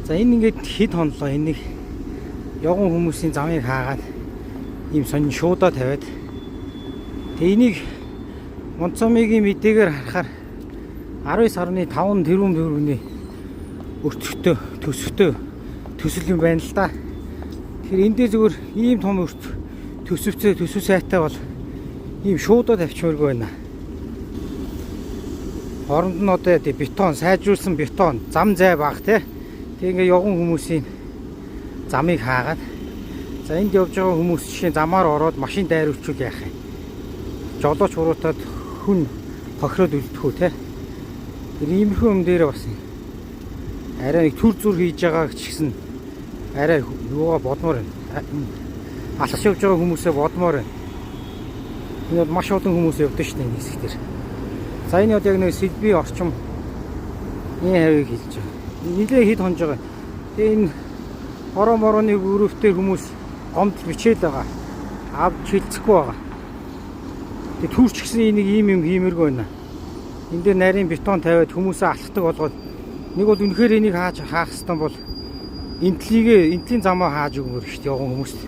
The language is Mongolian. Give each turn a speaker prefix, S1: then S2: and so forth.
S1: За энэ ингээд хэд хонлоо энийг явган хүмүүсийн замыг хаагаад ийм сонин шуудаа тавиад тэгээ энийг Монцомигийн мэдээгээр харахаар 19.5 тэрбум төгрөгийн өртөгтэй төсөвтэй төсөл юм байна л да. Тэгэхээр энэ дээр зүгээр ийм том төсөв сайтай бол ийм шуудаа тавьчмааргүй байна. Хооронд нь одоо бетон, сайжруулсан бетон, зам зай баг те. Тэг ингээ явган хүмүүсийн замыг хаагаад за энд явж байгаа хүмүүс жишээ замаар ороод машин дайруулчул яах юм. Жолооч хуруутаад хүн хохироод үлдэхүү те. Тэр иймэрхүү юм дээр бас арай нэг төр зүр хийж байгаа ч гэсэн арай юугаа бодмоор байна. Алхаж явж байгаа хүмүүсээ бодмоор байна. Энэ маш олон хүмүүс явдаг шүү дээ энэ хэсэг дээр. За энэ яг нэг Сэлби орчим энэ хавийг хэлж байгаа. Нилээ хэд хонж байгаа. Тэгээ энэ мороны өрөвтэй хүмүүс гомд бичээд байгаа. Авч хилцэхгүй байгаа. Тэгээ түрч гисэн энийг ийм юм хиймэргүй байна. Энд дээр нарийн бетон тавиад хүмүүсээ алхдаг болгоод нэг бол үнэхээр энийг хаах хэвтан бол энтлийн замаа хааж өгмөр шүү дээ явган хүмүүст.